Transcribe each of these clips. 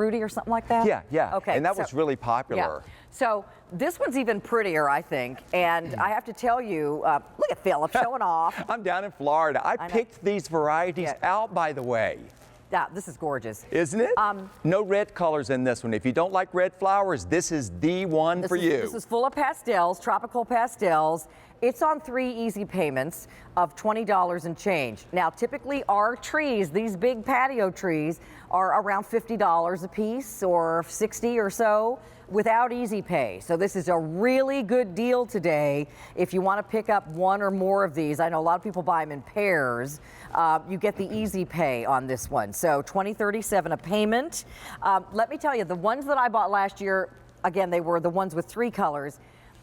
fruity or something like that? Yeah, yeah. Okay. And that was really popular. Yeah. So this one's even prettier, I think. And I have to tell you, look at Philip showing off. I'm down in Florida. I picked these varieties out, by the way. Yeah, this is gorgeous. Isn't it? No red colors in this one. If you don't like red flowers, this is the one for you. This is full of pastels, tropical pastels. It's on 3 easy payments of $20 and change. Now, typically our trees, these big patio trees, are around $50 a piece or $60 or so without easy pay. So this is a really good deal today if you want to pick up one or more of these. I know a lot of people buy them in pairs. You get the easy pay on this one. So $20.37 a payment. Let me tell you, the ones that I bought last year, again, they were the ones with 3 colors.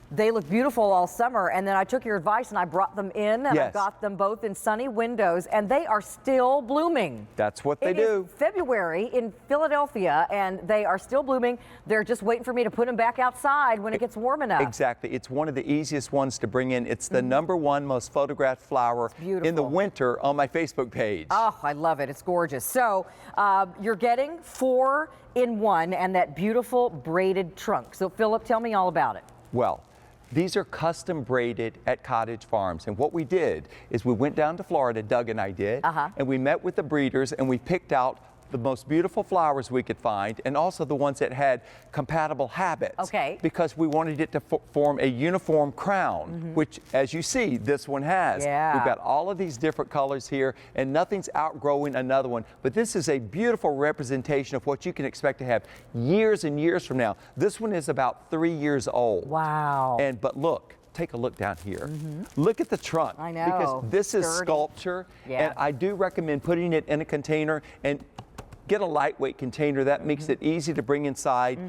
They look beautiful all summer, and then I took your advice and I brought them in, and I got them both in sunny windows, and they are still blooming. That's what they do. It is February in Philadelphia, and they are still blooming. They're just waiting for me to put them back outside when it gets warm enough. Exactly. It's one of the easiest ones to bring in. It's the #1 most photographed flower in the winter on my Facebook page. Oh, I love it. It's gorgeous. So you're getting 4 in 1 and that beautiful braided trunk. So Philip, tell me all about it. Well, these are custom braided at Cottage Farms. And what we did is we went down to Florida, Doug and I did, and we met with the breeders and we picked out the most beautiful flowers we could find and also the ones that had compatible habits. Okay. Because we wanted it to form a uniform crown, which, as you see, this one has. Yeah. We've got all of these different colors here and nothing's outgrowing another one. But this is a beautiful representation of what you can expect to have years and years from now. This one is about 3 years old. Wow. But look. Take a look down here. Look at the trunk. I know. Because this is sculpture. And I do recommend putting it in a container and get a lightweight container. That makes it easy to bring inside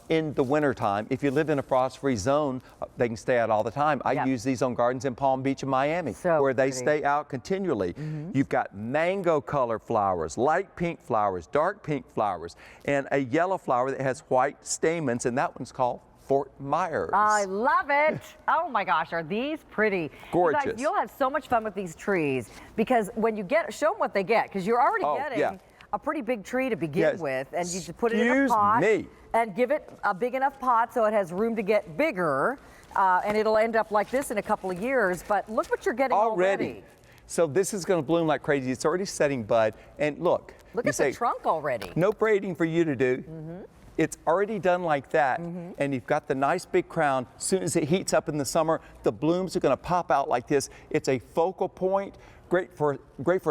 in the wintertime. If you live in a frost-free zone, they can stay out all the time. I use these on gardens in Palm Beach and Miami where they stay out continually. You've got mango color flowers, light pink flowers, dark pink flowers, and a yellow flower that has white stamens, and that one's called Fort Myers. I love it. Oh my gosh, are these pretty? Gorgeous. You guys, you'll have so much fun with these trees because when you show them what they get, because you're already getting a pretty big tree to begin with, and you just put it in a pot and give it a big enough pot so it has room to get bigger, and it'll end up like this in a couple of years. But look what you're getting already. So this is going to bloom like crazy. It's already setting bud, and look. Look at the trunk already. No braiding for you to do. It's already done like that, and you've got the nice big crown. As soon as it heats up in the summer, the blooms are going to pop out like this. It's a focal point, great for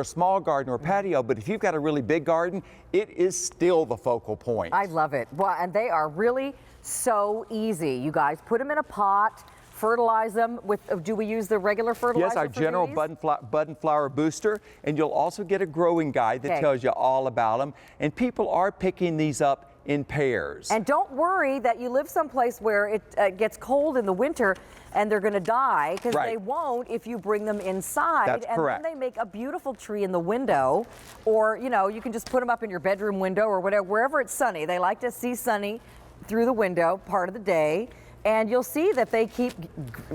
a small garden or patio, but if you've got a really big garden, it is still the focal point. I love it. Well, and they are really so easy. You guys put them in a pot, fertilize them with, do we use the regular fertilizer? Yes, our general bud and flower booster, and you'll also get a growing guide that tells you all about them, and people are picking these up in pairs. And don't worry that you live someplace where it gets cold in the winter and they're going to die, because they won't if you bring them inside. That's correct. Then they make a beautiful tree in the window, or you can just put them up in your bedroom window or whatever, wherever it's sunny. They like to see sunny through the window part of the day. And you'll see that they keep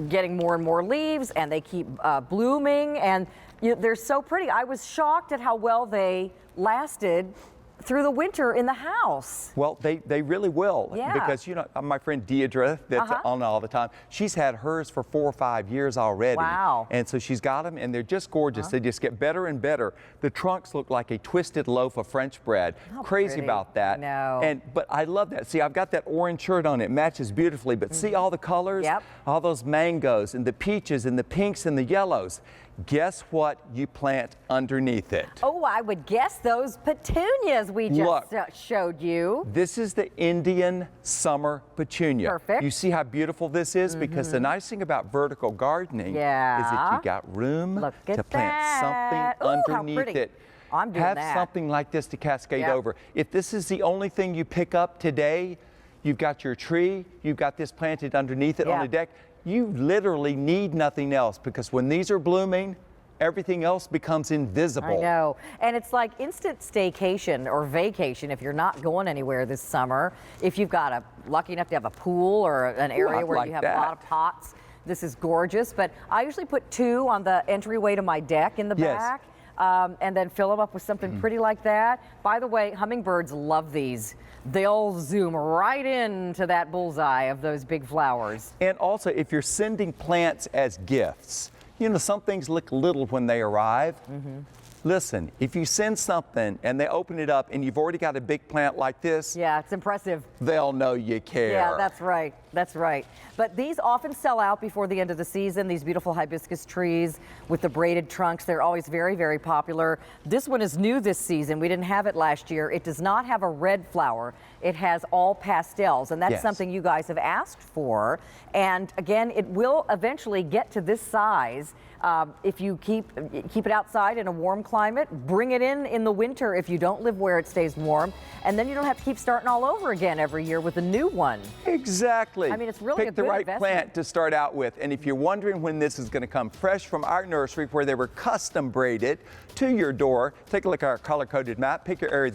getting more and more leaves, and they keep blooming, and they're so pretty. I was shocked at how well they lasted through the winter in the house. Well, they really will. Because, my friend Deidre, that's on all the time, she's had hers for 4 or 5 years already. Wow. And so she's got them, and they're just gorgeous. They just get better and better. The trunks look like a twisted loaf of French bread. Crazy about that. No. But I love that. See, I've got that orange shirt on. It matches beautifully. But see all the colors? All those mangoes and the peaches and the pinks and the yellows. Guess what you plant underneath it? Oh, I would guess those petunias we just showed you. This is the Indian summer petunia. Perfect. You see how beautiful this is? Because the nice thing about vertical gardening is that you got room to plant something underneath it. I'm doing Have something like this to cascade over. If this is the only thing you pick up today, you've got your tree, you've got this planted underneath it on the deck. You literally need nothing else, because when these are blooming, everything else becomes invisible. I know. And it's like instant staycation or vacation if you're not going anywhere this summer. If you've got lucky enough to have a pool or an area where you have a lot of pots, this is gorgeous. But I usually put 2 on the entryway to my deck in the back. and then fill them up with something pretty like that. By the way, hummingbirds love these. They'll zoom right into that bullseye of those big flowers. And also, if you're sending plants as gifts, you know, some things look little when they arrive. Listen, if you send something and they open it up and you've already got a big plant like this, Yeah, it's impressive. they'll know you care. Yeah, that's right. That's right. But these often sell out before the end of the season. These beautiful hibiscus trees with the braided trunks, they're always very, very popular. This one is new this season. We didn't have it last year. It does not have a red flower. It has all pastels, and that's Yes. something you guys have asked for. And again, it will eventually get to this size if you keep it outside in a warm climate. Bring it in the winter if you don't live where it stays warm, and then you don't have to keep starting all over again every year with a new one. Exactly. I mean, it's really Pick a the good right investment. plant to start out with. And if you're wondering when this is going to come fresh from our nursery where they were custom braided to your door, take a look at our color-coded map. Pick your area.